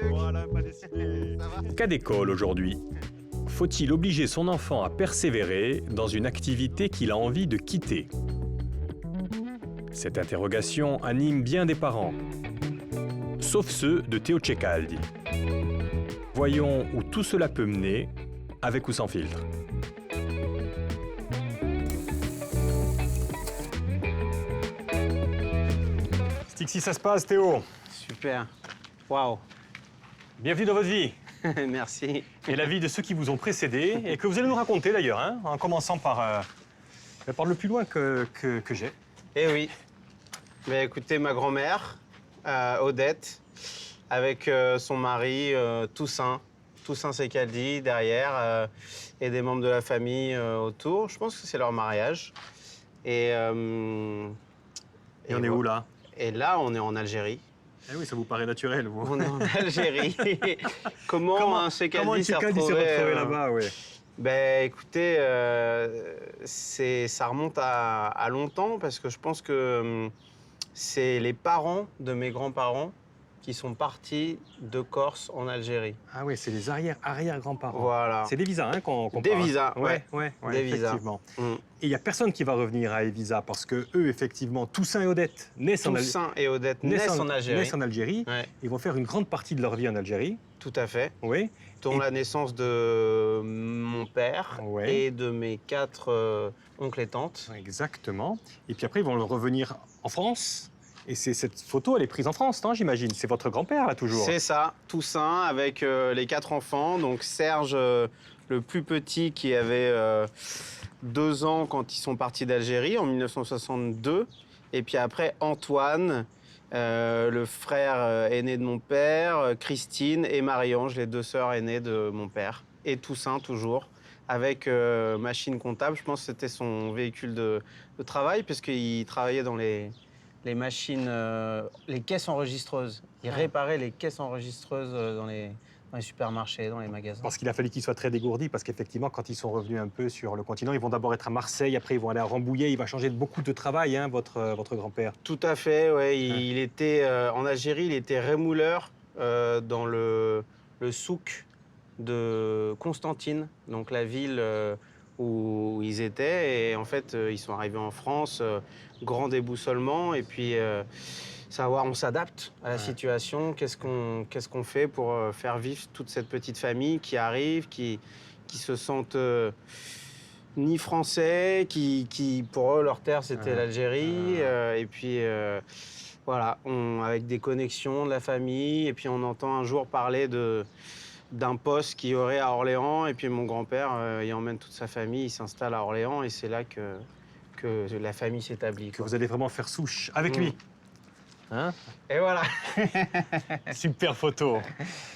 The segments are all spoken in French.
Voilà, pas décidé. Ça va? Cas d'école aujourd'hui. Faut-il obliger son enfant à persévérer dans une activité qu'il a envie de quitter? Cette interrogation anime bien des parents, sauf ceux de Théo Ceccaldi. Voyons où tout cela peut mener, avec ou sans filtre. C'est ici ça se passe, Théo. Super. Waouh. Bienvenue dans votre vie. Merci. Et la vie de ceux qui vous ont précédé, et que vous allez nous raconter d'ailleurs, hein, en commençant par le plus loin que j'ai. Eh oui. Mais écoutez, ma grand-mère, Odette, avec son mari, Toussaint Ceccaldi derrière, et des membres de la famille autour. Je pense que c'est leur mariage. Et on est où là? Et là, on est en Algérie. Eh oui, ça vous paraît naturel, vous. On est en Algérie. Comment un Ceccaldi s'est retrouvé là-bas, oui. Ben, écoutez, ça remonte à longtemps parce que je pense que c'est les parents de mes grands-parents qui sont partis de Corse en Algérie. Ah oui, c'est les arrière-grands-parents. Voilà. C'est d'Evisa hein, qu'on parle. D'Evisa, ouais, d'Evisa. effectivement. Et il n'y a personne qui va revenir à Evisa parce que eux, effectivement, Toussaint et Odette naissent en Algérie. Ouais. Ils vont faire une grande partie de leur vie en Algérie. Tout à fait. Oui. Dont la naissance de mon père et de mes 4 oncles et tantes. Exactement. Et puis après, ils vont revenir en France. Et cette photo, elle est prise en France, non, j'imagine? C'est votre grand-père, là, toujours? C'est ça, Toussaint, avec les 4 enfants. Donc Serge, le plus petit, qui avait 2 ans quand ils sont partis d'Algérie, en 1962. Et puis après, Antoine, le frère aîné de mon père, Christine et Marie-Ange, les 2 sœurs aînées de mon père. Et Toussaint, toujours, avec machine comptable. Je pense que c'était son véhicule de travail, puisqu'il travaillait dans les machines, les caisses enregistreuses. Il réparait les caisses enregistreuses dans les supermarchés, dans les magasins. Parce qu'il a fallu qu'il soit très dégourdi, parce qu'effectivement, quand ils sont revenus un peu sur le continent, ils vont d'abord être à Marseille, après ils vont aller à Rambouillet, il va changer de beaucoup de travail, hein, votre grand-père. Tout à fait, ouais. Il était, en Algérie, il était rémouleur dans le souk de Constantine, donc la ville où ils étaient. Et en fait, ils sont arrivés en France, grand déboussolement, et puis savoir, on s'adapte à la situation. Qu'est-ce qu'on fait pour faire vivre toute cette petite famille qui arrive, qui se sentent ni français, qui pour eux, leur terre, c'était l'Algérie. Et puis voilà, avec des connexions de la famille. Et puis on entend un jour parler d'un poste qu'il y aurait à Orléans, et puis mon grand-père, il emmène toute sa famille, il s'installe à Orléans, et c'est là que la famille s'établit. Que vous allez vraiment faire souche avec lui. Hein? Et voilà. Super photo.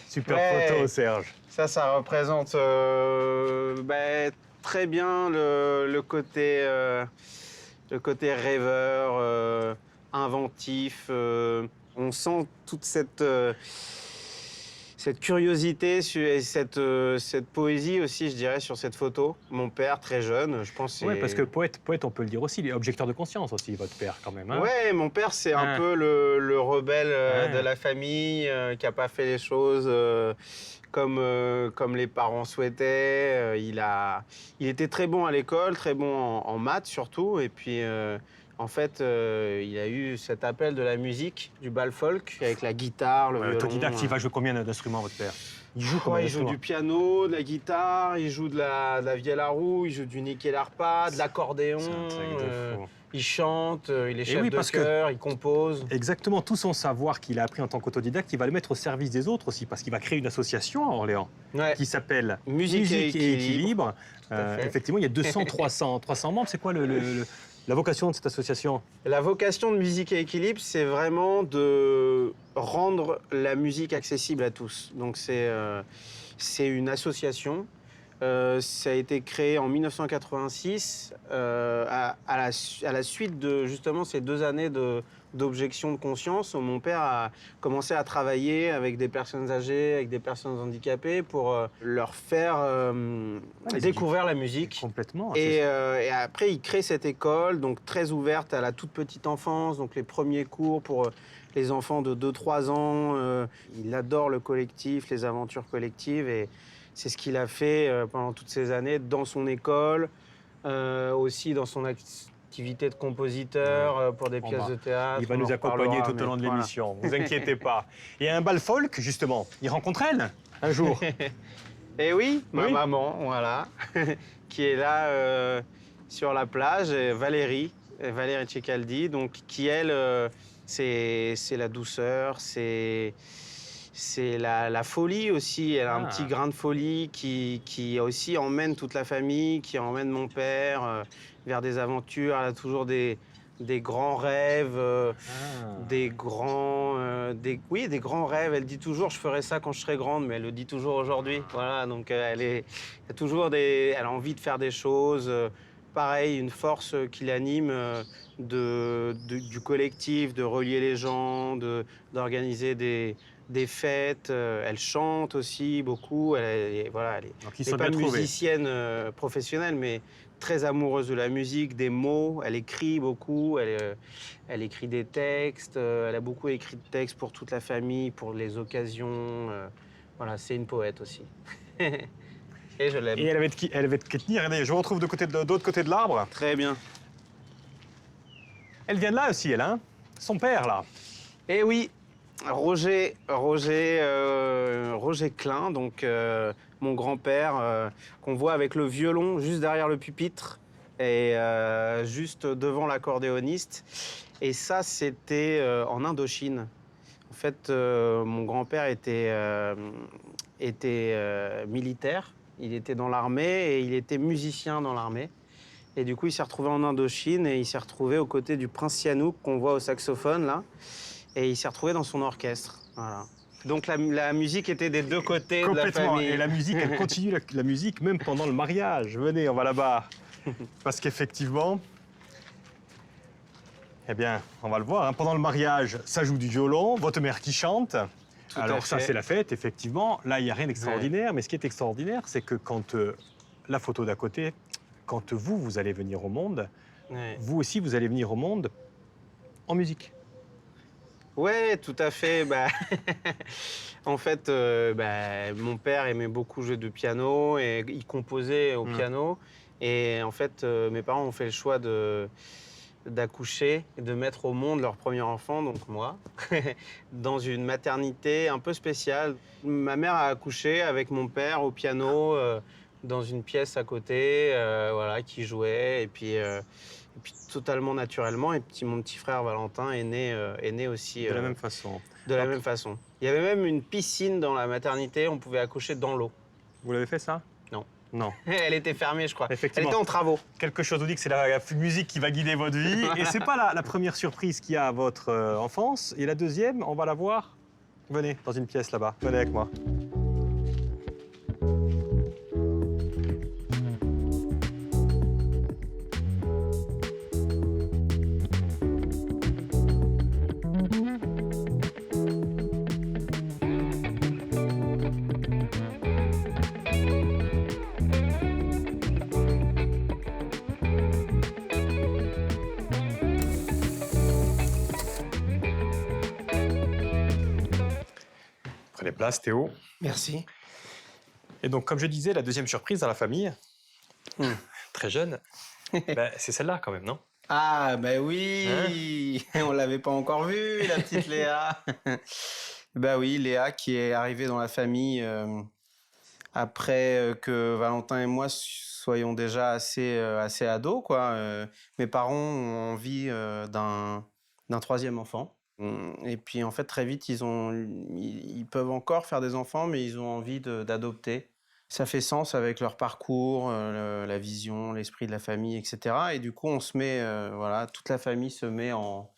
Super photo, Serge. Ça représente très bien le côté rêveur, inventif. On sent toute cette curiosité et cette poésie aussi, je dirais, sur cette photo. Mon père, très jeune, je pense. Oui, parce que poète, on peut le dire aussi, il est objecteur de conscience aussi, votre père, quand même. Hein. Oui, mon père, c'est un peu le rebelle de la famille, qui n'a pas fait les choses comme les parents souhaitaient. Il était très bon à l'école, très bon en maths surtout, et puis... En fait, il a eu cet appel de la musique, du bal folk, avec la guitare, le violon. Autodidacte, il va jouer combien d'instruments, votre père? Il joue du piano, de la guitare, il joue de la vielle à roue, il joue du nickel harpa, de l'accordéon. Il chante, il est chef de chœur, il compose. Exactement, tout son savoir qu'il a appris en tant qu'autodidacte, il va le mettre au service des autres aussi, parce qu'il va créer une association à Orléans qui s'appelle Musique et Équilibre. Effectivement, il y a 300 membres. C'est quoi la vocation de cette association? La vocation de Musique et Équilibre, c'est vraiment de rendre la musique accessible à tous. Donc c'est une association. Ça a été créé en 1986 à la suite de justement ces 2 années d'objection de conscience où mon père a commencé à travailler avec des personnes âgées, avec des personnes handicapées pour leur faire découvrir la musique. Complètement. Et après, il crée cette école, donc très ouverte à la toute petite enfance, donc les premiers cours pour les enfants de 2-3 ans. Il adore le collectif, les aventures collectives. Et c'est ce qu'il a fait pendant toutes ces années dans son école, aussi dans son activité de compositeur pour des pièces de théâtre. Il va nous accompagner tout au long de l'émission, ne vous inquiétez pas. Et un bal folk, justement, il rencontre elle un jour. Et oui, ma maman, voilà, qui est là sur la plage, Valérie Ceccaldi, donc qui, elle, c'est la douceur, c'est la folie aussi. Elle a un petit grain de folie qui aussi emmène toute la famille, qui emmène mon père vers des aventures. Elle a toujours des grands rêves, des grands rêves. Elle dit toujours, je ferai ça quand je serai grande, mais elle le dit toujours aujourd'hui. Voilà, donc elle a envie de faire des choses. Pareil, une force qui l'anime du collectif, de relier les gens, d'organiser des fêtes. Elle chante aussi beaucoup. Elle n'est pas musicienne professionnelle, mais très amoureuse de la musique, des mots. Elle écrit beaucoup. Elle écrit des textes. Elle a beaucoup écrit de textes pour toute la famille, pour les occasions. Voilà, c'est une poète aussi. Et je l'aime. Et elle avait de qui tenir. Regardez, je vous retrouve de l'autre côté de l'arbre. Très bien. Elle vient de là aussi, elle, hein? Son père, là. Eh oui, Roger Klein, donc mon grand-père, qu'on voit avec le violon juste derrière le pupitre et juste devant l'accordéoniste. Et ça, c'était en Indochine. En fait, mon grand-père était militaire. Il était dans l'armée et il était musicien dans l'armée. Et du coup, il s'est retrouvé en Indochine et il s'est retrouvé aux côtés du prince Sihanouk qu'on voit au saxophone, là. Et il s'est retrouvé dans son orchestre. Voilà. Donc la musique était des deux côtés de la famille. Et la musique, elle continue la musique même pendant le mariage. Venez, on va là-bas. Parce qu'effectivement, eh bien, on va le voir, hein, pendant le mariage, ça joue du violon, votre mère qui chante. Alors ça, c'est la fête, effectivement. Là, il n'y a rien d'extraordinaire. Mais ce qui est extraordinaire, c'est que quand la photo d'à côté, quand vous allez venir au monde, vous aussi, vous allez venir au monde en musique. Ouais, tout à fait. En fait, mon père aimait beaucoup jouer du piano et il composait au piano. Et en fait, mes parents ont fait le choix d'accoucher et de mettre au monde leur premier enfant, donc moi, dans une maternité un peu spéciale. Ma mère a accouché avec mon père au piano dans une pièce à côté, qui jouait. Et puis totalement naturellement. Et mon petit frère Valentin est né aussi de la même façon. De la même façon. Il y avait même une piscine dans la maternité. On pouvait accoucher dans l'eau. Vous l'avez fait ça? Non. Non. Elle était fermée, je crois. Effectivement. Elle était en travaux. Quelque chose vous dit que c'est la musique qui va guider votre vie. Et c'est pas la première surprise qu'il y a à votre enfance. Et la deuxième, on va la voir. Venez, dans une pièce là-bas. Venez avec moi. Prenez place, Théo. Merci. Et donc, comme je disais, la deuxième surprise dans la famille, très jeune, c'est celle-là quand même, non? Ah, oui, on l'avait pas encore vue, la petite Léa. Oui, Léa qui est arrivée dans la famille après que Valentin et moi soyons déjà assez ados, quoi. Mes parents ont envie d'un troisième enfant. Et puis en fait, très vite, ils peuvent encore faire des enfants, mais ils ont envie d'adopter. Ça fait sens avec leur parcours, la vision, l'esprit de la famille, etc. Et du coup, on se met, toute la famille se met en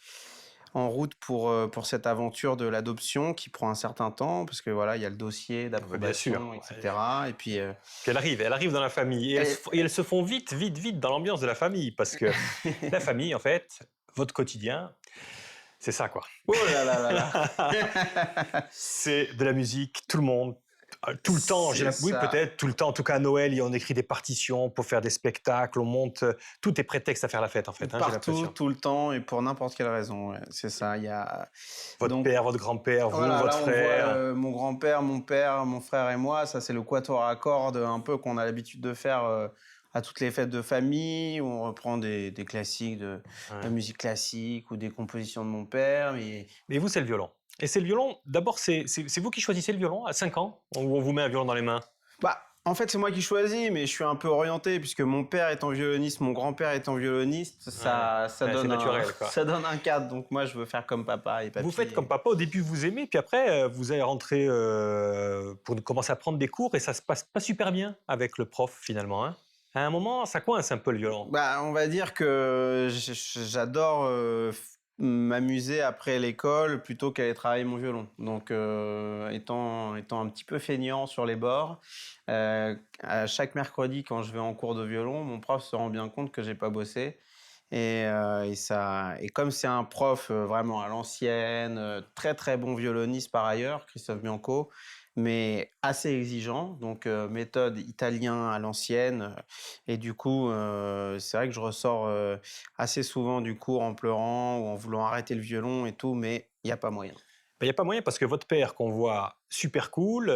route pour cette aventure de l'adoption qui prend un certain temps, parce que il y a le dossier d'approbation, etc. Et puis elle arrive dans la famille. Et elles se font vite dans l'ambiance de la famille, parce que la famille, en fait, votre quotidien, c'est ça, quoi. Oh là là là là. C'est de la musique, tout le monde Tout le temps, oui, peut-être, tout le temps. En tout cas, à Noël, on écrit des partitions pour faire des spectacles, on monte. Tout est prétexte à faire la fête, en fait. Partout, tout le temps, et pour n'importe quelle raison. Ouais. C'est ça. Il y a votre père, votre grand-père, vous, voilà, votre là, frère. On voit, mon grand-père, mon père, mon frère et moi. Ça, c'est le quatuor à cordes, un peu qu'on a l'habitude de faire à toutes les fêtes de famille, où on reprend des classiques de musique classique ou des compositions de mon père. Mais vous, c'est le violon. Et c'est le violon, d'abord, c'est vous qui choisissez le violon à 5 ans, où on vous met un violon dans les mains? En fait, c'est moi qui choisis, mais je suis un peu orienté, puisque mon père étant violoniste, mon grand-père étant violoniste, ça donne un cadre. Donc moi, je veux faire comme papa et papy. Vous faites comme papa, au début, vous aimez, puis après, vous allez rentrer pour commencer à prendre des cours, et ça se passe pas super bien avec le prof, finalement. Hein. À un moment, ça coince un peu le violon. On va dire que j'adore m'amuser après l'école plutôt qu'aller travailler mon violon. Donc, étant un petit peu feignant sur les bords, à chaque mercredi, quand je vais en cours de violon, mon prof se rend bien compte que j'ai pas bossé. Et comme c'est un prof vraiment à l'ancienne, très très bon violoniste par ailleurs, Christophe Bianco, mais assez exigeant, donc méthode italien à l'ancienne. Et du coup, c'est vrai que je ressors assez souvent du cours en pleurant ou en voulant arrêter le violon et tout, mais il n'y a pas moyen. Il n'y a pas moyen parce que votre père, qu'on voit super cool,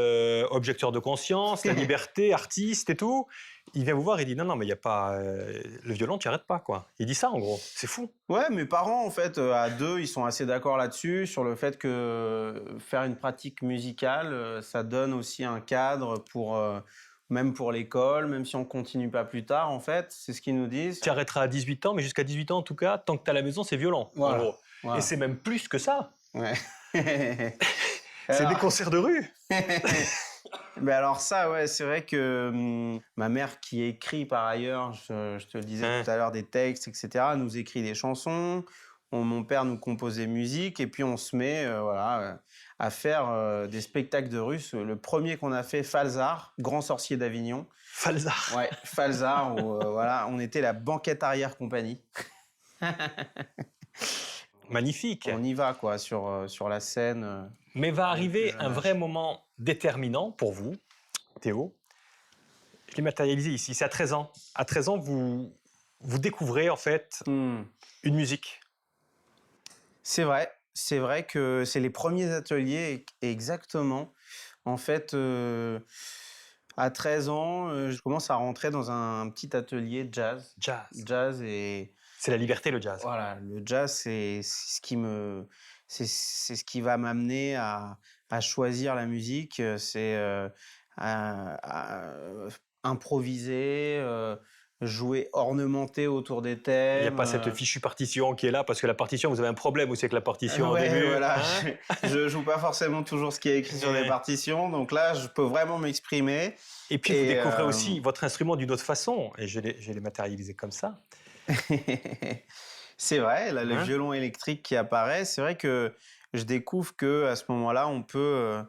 objecteur de conscience, la liberté, artiste et tout, il vient vous voir et il dit non, mais il n'y a pas. Le violon, tu n'arrêtes pas, quoi. Il dit ça, en gros. C'est fou. Ouais, mes parents, en fait, à deux, ils sont assez d'accord là-dessus, sur le fait que faire une pratique musicale, ça donne aussi un cadre pour. Même pour l'école, même si on continue pas plus tard, en fait, c'est ce qu'ils nous disent. Tu arrêteras à 18 ans, mais jusqu'à 18 ans, en tout cas, tant que tu es à la maison, c'est violent, en gros. Voilà. Et c'est même plus que ça. Ouais. C'est des concerts de rue. Mais alors ça, ouais, c'est vrai que ma mère qui écrit par ailleurs, je te le disais tout à l'heure, des textes, etc., nous écrit des chansons. Mon père nous compose des musiques et puis on se met à faire des spectacles de rue. Le premier qu'on a fait, Falzar, Grand Sorcier d'Avignon. Falzar. Ouais, Falzar, où on était la banquette arrière compagnie. Magnifique. On y va, quoi, sur la scène. Mais va arriver un vrai moment déterminant pour vous, Théo. Je l'ai matérialisé ici, c'est à 13 ans. À 13 ans, vous découvrez, en fait, une musique. C'est vrai que c'est les premiers ateliers, exactement. En fait, à 13 ans, je commence à rentrer dans un petit atelier de jazz. Jazz et... C'est la liberté, le jazz. Voilà, le jazz, c'est ce qui va m'amener à choisir la musique. C'est à improviser, jouer ornementé autour des thèmes. Il n'y a pas cette fichue partition qui est là, parce que la partition, vous avez un problème aussi avec la partition au début. Voilà. Je joue pas forcément toujours ce qui est écrit sur les partitions, donc là, je peux vraiment m'exprimer. Et puis, vous découvrez aussi votre instrument d'une autre façon, et je l'ai matérialisé comme ça. C'est vrai, là, le violon électrique qui apparaît, c'est vrai que je découvre qu'à ce moment-là, on peut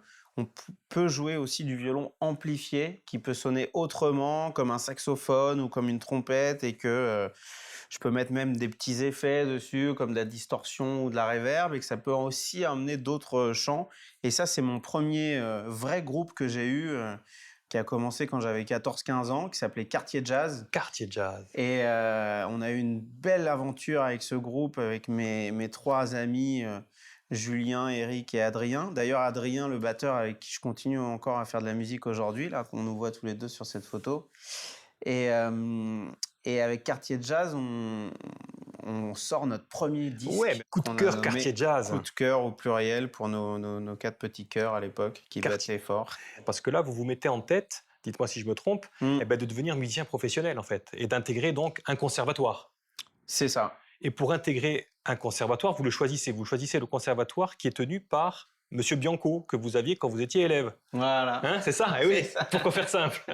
jouer aussi du violon amplifié, qui peut sonner autrement, comme un saxophone ou comme une trompette, et que je peux mettre même des petits effets dessus, comme de la distorsion ou de la reverb, et que ça peut aussi amener d'autres chants. Et ça, c'est mon premier vrai groupe que j'ai eu, qui a commencé quand j'avais 14-15 ans, qui s'appelait Quartier Jazz. Quartier Jazz. Et on a eu une belle aventure avec ce groupe, avec mes trois amis, Julien, Eric et Adrien. D'ailleurs, Adrien, le batteur avec qui je continue encore à faire de la musique aujourd'hui, là, qu'on nous voit tous les deux sur cette photo. Et avec Quartier Jazz, on sort notre premier disque. Ouais, coup de cœur Quartier Jazz. Coup de cœur au pluriel pour nos 4 petits cœurs à l'époque qui battaient fort. Parce que là, vous vous mettez en tête, dites-moi si je me trompe, de devenir musicien professionnel en fait, et d'intégrer donc un conservatoire. C'est ça. Et pour intégrer un conservatoire, vous choisissez le conservatoire qui est tenu par Monsieur Bianco, que vous aviez quand vous étiez élève. Voilà. Hein, c'est ça, oui, pourquoi faire simple.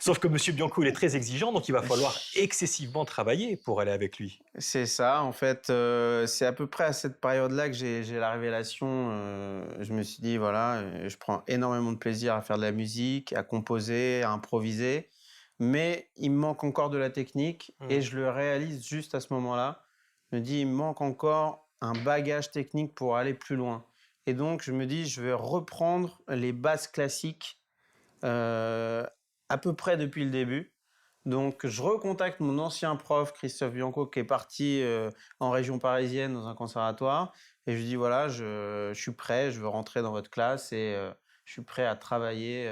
Sauf que Monsieur Bianco, il est très exigeant, donc il va falloir excessivement travailler pour aller avec lui. C'est ça, en fait, c'est à peu près à cette période-là que j'ai la révélation. Je me suis dit, voilà, je prends énormément de plaisir à faire de la musique, à composer, à improviser, mais il me manque encore de la technique, et je le réalise juste à ce moment-là. Je me dis, il me manque encore un bagage technique pour aller plus loin. Et donc, je me dis, je vais reprendre les bases classiques à peu près depuis le début. Donc, je recontacte mon ancien prof, Christophe Bianco, qui est parti en région parisienne dans un conservatoire. Et je lui dis, voilà, je suis prêt, je veux rentrer dans votre classe et je suis prêt à travailler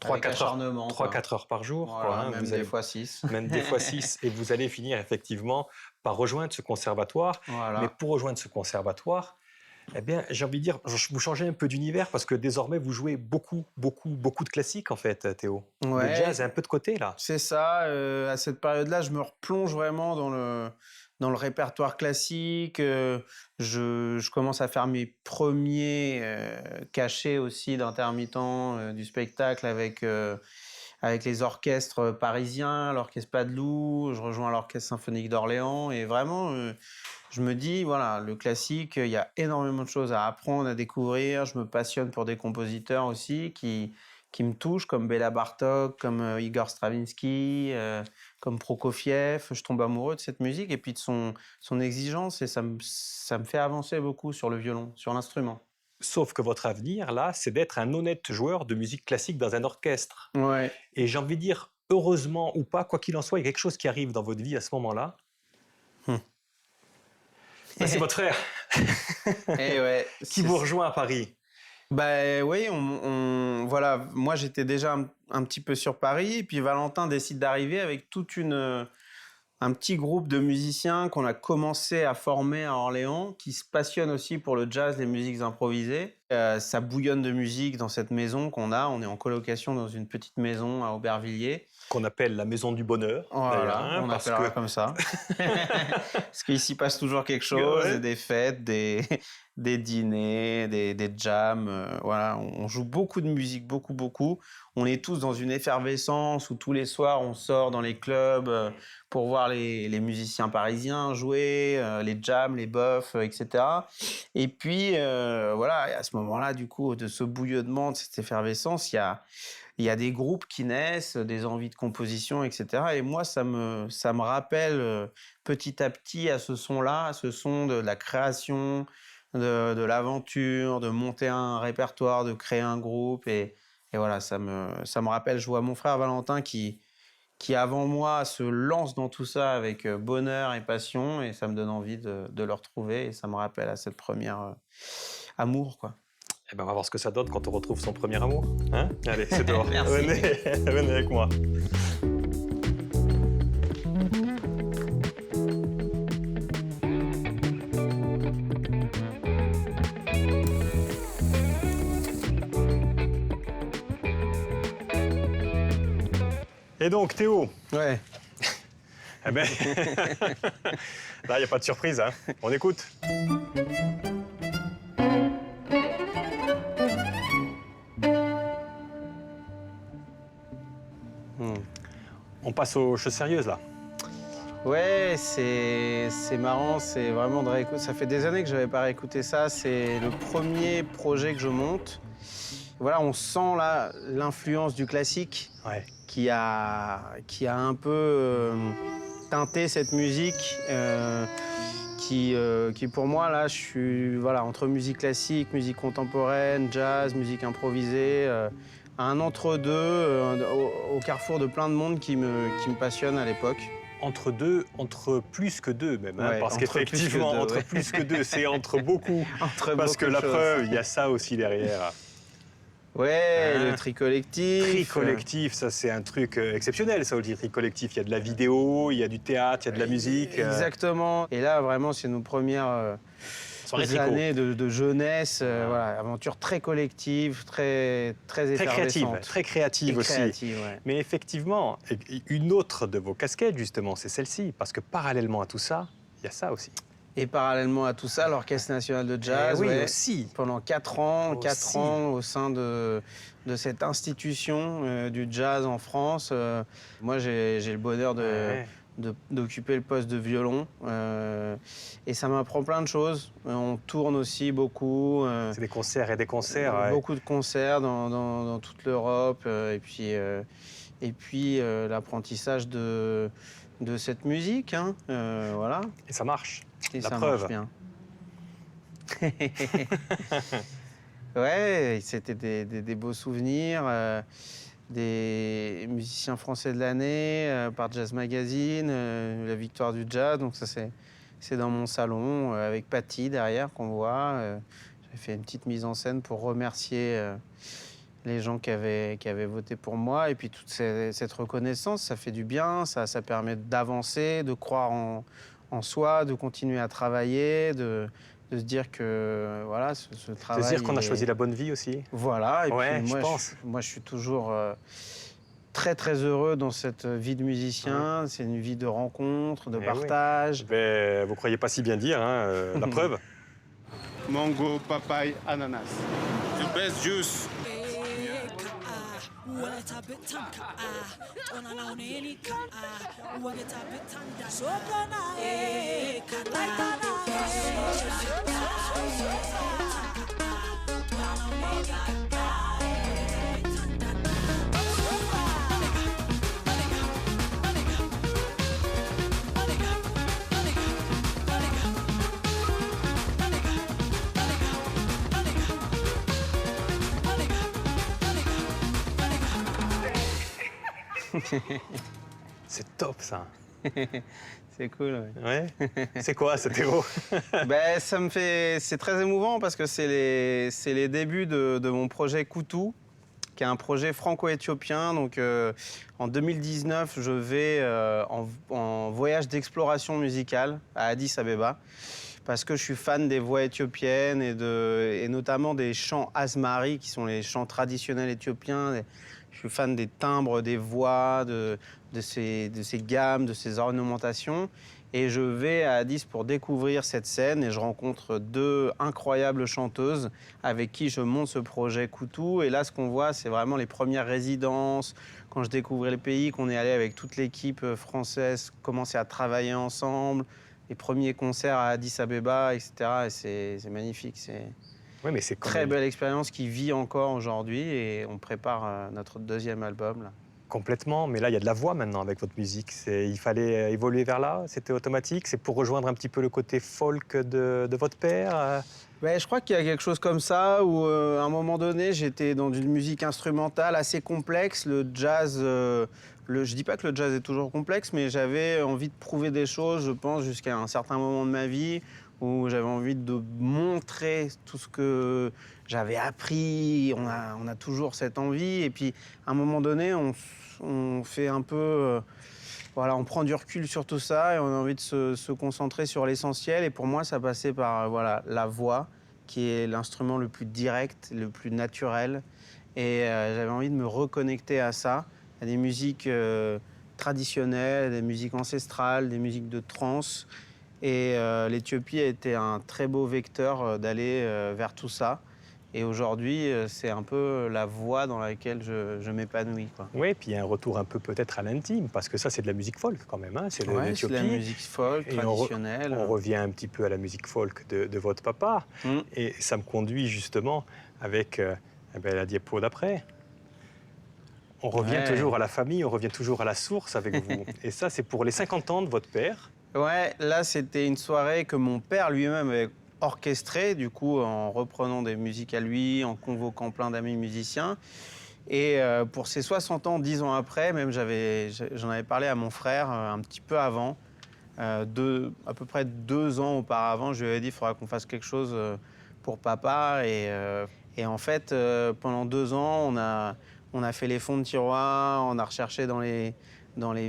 avec acharnement. 3-4 heures par jour. Voilà, quoi, hein, même des fois 6. Même des fois 6. Et vous allez finir effectivement par rejoindre ce conservatoire. Voilà. Mais pour rejoindre ce conservatoire, eh bien, j'ai envie de dire, vous changez un peu d'univers parce que désormais, vous jouez beaucoup de classiques, en fait, Théo. Ouais, le jazz est un peu de côté, là. C'est ça. À cette période-là, je me replonge vraiment dans le répertoire classique. Je commence à faire mes premiers cachets aussi d'intermittents du spectacle avec les orchestres parisiens, l'orchestre Padeloup. Je rejoins l'orchestre symphonique d'Orléans. Et vraiment, je me dis, voilà, le classique, il y a énormément de choses à apprendre, à découvrir. Je me passionne pour des compositeurs aussi qui me touchent, comme Béla Bartók, comme Igor Stravinsky, comme Prokofiev. Je tombe amoureux de cette musique et puis de son exigence. Et ça me fait avancer beaucoup sur le violon, sur l'instrument. Sauf que votre avenir, là, c'est d'être un honnête joueur de musique classique dans un orchestre. Ouais. Et j'ai envie de dire, heureusement ou pas, quoi qu'il en soit, il y a quelque chose qui arrive dans votre vie à ce moment-là. C'est votre frère Et ouais, qui vous rejoint à Paris. Bah oui, voilà, moi j'étais déjà un petit peu sur Paris, et puis Valentin décide d'arriver avec un petit groupe de musiciens qu'on a commencé à former à Orléans, qui se passionnent aussi pour le jazz, les musiques improvisées. Ça bouillonne de musique dans cette maison qu'on a. On est en colocation dans une petite maison à Aubervilliers. Qu'on appelle la maison du bonheur. Voilà, on appellera comme ça. Parce qu'ici passe toujours quelque chose, ouais. Des fêtes, des dîners, des jams. Voilà, on joue beaucoup de musique, beaucoup. On est tous dans une effervescence où tous les soirs on sort dans les clubs pour voir les musiciens parisiens jouer, les jams, les bufs, etc. Et puis voilà, à ce moment-là, du coup, de ce bouillonnement, de cette effervescence, il y a des groupes qui naissent, des envies de composition, etc. Et moi, ça me rappelle petit à petit à ce son-là, à ce son de la création, de l'aventure, de monter un répertoire, de créer un groupe. Et voilà, ça me rappelle. Je vois mon frère Valentin qui avant moi se lance dans tout ça avec bonheur et passion. Et ça me donne envie de le retrouver. Et ça me rappelle à cette première amour, quoi. Eh ben, on va voir ce que ça donne quand on retrouve son premier amour. Hein? Allez, c'est dehors. Merci. Venez avec moi. Et donc, Théo. Ouais. Eh ben, là, il n'y a pas de surprise. Hein. On écoute. On passe aux choses sérieuses, là. Ouais, c'est marrant, c'est vraiment de réécouter. Ça fait des années que je n'avais pas réécouté ça. C'est le premier projet que je monte. Voilà, on sent là l'influence du classique, ouais, qui a un peu teinté cette musique. Qui pour moi, là, je suis entre musique classique, musique contemporaine, jazz, musique improvisée. Un entre-deux, au carrefour de plein de monde qui me passionne à l'époque. Entre plus que deux même, hein, ouais, parce qu'effectivement, entre plus que deux, c'est entre beaucoup. Parce que la preuve, il y a ça aussi derrière. Ouais, le tri collectif. Tri collectif, ça c'est un truc exceptionnel, ça, le tri collectif. Il y a de la vidéo, il y a du théâtre, il y a de la musique. Exactement. Et là, vraiment, c'est nos premières années de jeunesse, voilà, aventure très collective, très effervescente. Très créative aussi. Ouais. Mais effectivement, une autre de vos casquettes, justement, c'est celle-ci, parce que parallèlement à tout ça, il y a ça aussi. Et parallèlement à tout ça, l'Orchestre national de jazz, oui, aussi. Pendant 4 ans au sein de cette institution du jazz en France. Moi, j'ai le bonheur d'occuper le poste de violon. Et ça m'apprend plein de choses. On tourne aussi beaucoup. C'est des concerts et des concerts. Beaucoup de concerts dans toute l'Europe. Et puis l'apprentissage de cette musique. Hein, voilà. Et ça marche. Et la ça preuve. Marche bien. Ouais, c'était des beaux souvenirs. Des musiciens français de l'année par Jazz Magazine, la victoire du jazz. Donc ça, c'est dans mon salon avec Patty derrière qu'on voit. J'ai fait une petite mise en scène pour remercier les gens qui avaient voté pour moi. Et puis toute cette reconnaissance, ça fait du bien, ça permet d'avancer, de croire en soi, de continuer à travailler, de se dire que voilà, ce travail... De se dire qu'on a choisi la bonne vie aussi. Voilà, et ouais, puis moi, je suis toujours très très heureux dans cette vie de musicien. C'est une vie de rencontre, de partage. Oui. Mais vous croyez pas si bien dire, hein, la preuve. Mango, papaye, ananas. The best juice. C'est top, ça. C'est cool, ouais. C'est quoi, cet héros? Ben, c'est très émouvant parce que c'est les débuts de mon projet Koutou, qui est un projet franco-éthiopien. Donc, en 2019, je vais en voyage d'exploration musicale à Addis Abeba, parce que je suis fan des voix éthiopiennes et notamment des chants Asmari, qui sont les chants traditionnels éthiopiens. Je suis fan des timbres, des voix, de ces gammes, de ces ornementations. Et je vais à Addis pour découvrir cette scène et je rencontre deux incroyables chanteuses avec qui je monte ce projet Koutou. Et là, ce qu'on voit, c'est vraiment les premières résidences. Quand je découvrais le pays, qu'on est allé avec toute l'équipe française, commencer à travailler ensemble, les premiers concerts à Addis Abeba, etc. Et c'est magnifique. Oui, mais c'est très belle expérience qui vit encore aujourd'hui et on prépare notre deuxième album, là. Complètement, mais là, il y a de la voix maintenant avec votre musique. Il fallait évoluer vers là, c'était automatique. C'est pour rejoindre un petit peu le côté folk de votre père. Ouais, je crois qu'il y a quelque chose comme ça où, à un moment donné, j'étais dans une musique instrumentale assez complexe. Le jazz, je dis pas que le jazz est toujours complexe, mais j'avais envie de prouver des choses, je pense, jusqu'à un certain moment de ma vie, où j'avais envie de montrer tout ce que j'avais appris. On a toujours cette envie. Et puis, à un moment donné, on fait un peu... voilà, on prend du recul sur tout ça et on a envie de se concentrer sur l'essentiel. Et pour moi, ça passait par voilà, la voix, qui est l'instrument le plus direct, le plus naturel. Et j'avais envie de me reconnecter à ça, à des musiques traditionnelles, des musiques ancestrales, des musiques de trance. Et l'Éthiopie a été un très beau vecteur d'aller vers tout ça. Et aujourd'hui, c'est un peu la voie dans laquelle je m'épanouis, quoi. Oui, puis il y a un retour un peu peut-être à l'intime, parce que ça, c'est de la musique folk quand même. Hein. C'est de l'Éthiopie. C'est de la musique folk traditionnelle. On revient un petit peu à la musique folk de votre papa. Et ça me conduit justement avec la diapo d'après. On revient toujours à la famille, on revient toujours à la source avec vous. Et ça, c'est pour les 50 ans de votre père. Ouais, là, c'était une soirée que mon père lui-même avait orchestrée, du coup, en reprenant des musiques à lui, en convoquant plein d'amis musiciens. Et pour ses 60 ans, 10 ans après, même j'en avais parlé à mon frère un petit peu avant, à peu près 2 ans auparavant, je lui avais dit qu'il faudra qu'on fasse quelque chose pour papa. Et en fait, pendant 2 ans, on a fait les fonds de tiroir, on a recherché dans les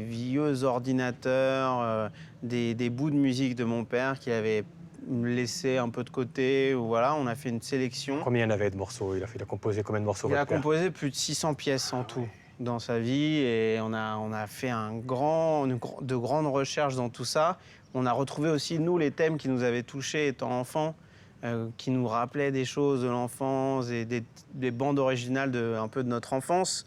vieux ordinateurs des bouts de musique de mon père qui avait laissé un peu de côté. Voilà, on a fait une sélection. Combien il y en avait de morceaux? Il a composé combien de morceaux? Il a composé plus de 600 pièces en tout dans sa vie et on a fait de grandes recherches dans tout ça. On a retrouvé aussi, nous, les thèmes qui nous avaient touchés étant enfants, qui nous rappelaient des choses de l'enfance et des bandes originales un peu de notre enfance.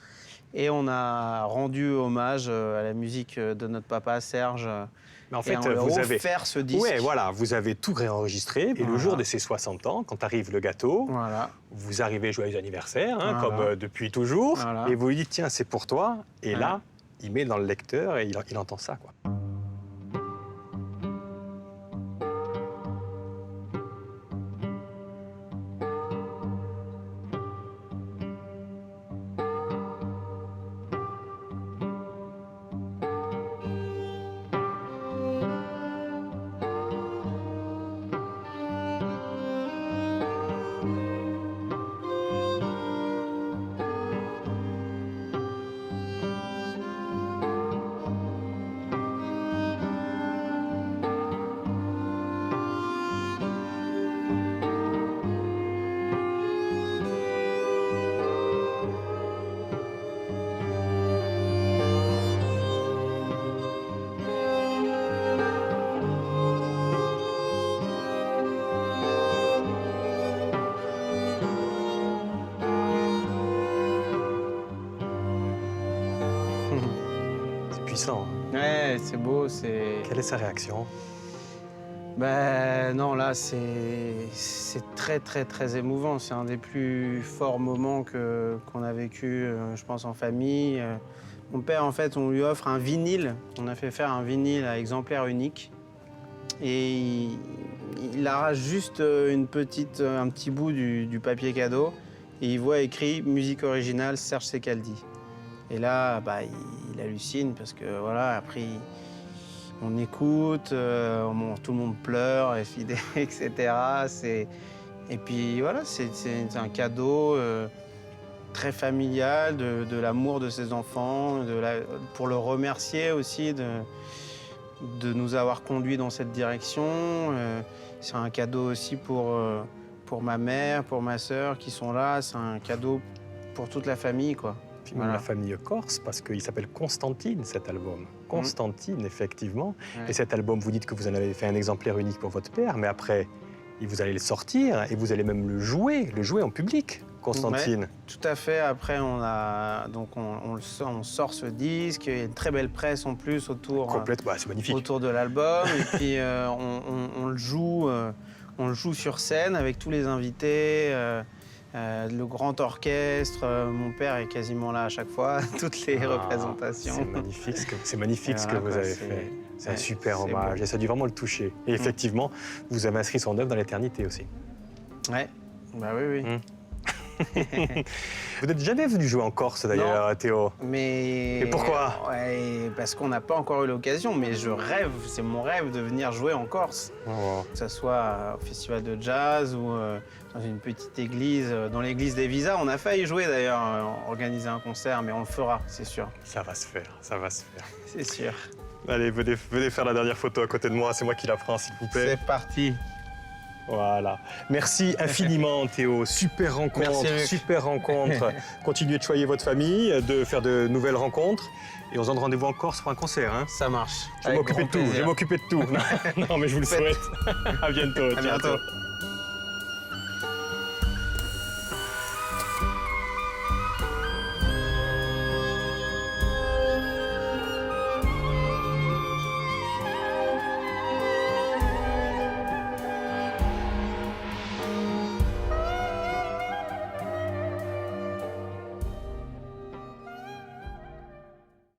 Et on a rendu hommage à la musique de notre papa Serge. Mais en fait, vous avez offert ce disque. Oui, voilà, vous avez tout réenregistré. Et le jour de ses 60 ans, quand arrive le gâteau, vous arrivez joyeux anniversaire, comme depuis toujours. Et vous lui dites, tiens, c'est pour toi. Et là, il met dans le lecteur et il entend ça, quoi. puissant. Ouais, c'est beau, c'est... Quelle est sa réaction? Ben non, là, c'est très, très, très émouvant. C'est un des plus forts moments qu'on a vécu, je pense, en famille. Mon père, en fait, on lui offre un vinyle. On a fait faire un vinyle à exemplaire unique. Et il arrache juste un petit bout du papier cadeau. Et il voit écrit « Musique originale, Serge Secaldi ». Et là, bah, il hallucine parce que, voilà, après... On écoute, tout le monde pleure, etc. Et puis voilà, c'est un cadeau très familial de l'amour de ses enfants, pour le remercier aussi de nous avoir conduits dans cette direction. C'est un cadeau aussi pour ma mère, pour ma sœur qui sont là. C'est un cadeau pour toute la famille, quoi. Voilà. La famille corse, parce qu'il s'appelle Constantine, cet album. Constantine, effectivement. Ouais. Et cet album, vous dites que vous en avez fait un exemplaire unique pour votre père, mais après, vous allez le sortir et vous allez même le jouer en public, Constantine. Ouais, tout à fait. Après, on sort ce disque. Il y a une très belle presse en plus autour, c'est magnifique. Autour de l'album. Et puis, on le joue sur scène avec tous les invités. Le grand orchestre, mon père est quasiment là à chaque fois, toutes les représentations. C'est magnifique ce que vous avez fait. C'est un super hommage et ça a dû vraiment le toucher. Et effectivement, vous avez inscrit son œuvre dans l'éternité aussi. Ouais, bah oui. Vous n'êtes jamais venu jouer en Corse d'ailleurs, Théo. Mais pourquoi? Ouais, parce qu'on n'a pas encore eu l'occasion, mais je rêve, c'est mon rêve de venir jouer en Corse. Que ce soit au festival de jazz ou dans une petite église, dans l'église des Visas. On a failli jouer d'ailleurs, organiser un concert, mais on le fera, c'est sûr. Ça va se faire, ça va se faire. C'est sûr. Allez, venez faire la dernière photo à côté de moi, c'est moi qui la prends, s'il vous plaît. C'est parti. Voilà. Merci infiniment, Théo. Super rencontre, super rencontre. Continuez de choyer votre famille, de faire de nouvelles rencontres. Et on se donne rendez-vous en Corse pour un concert. Hein. Ça marche. Je vais m'occuper de tout. Non, mais je vous le souhaite. À bientôt. À bientôt.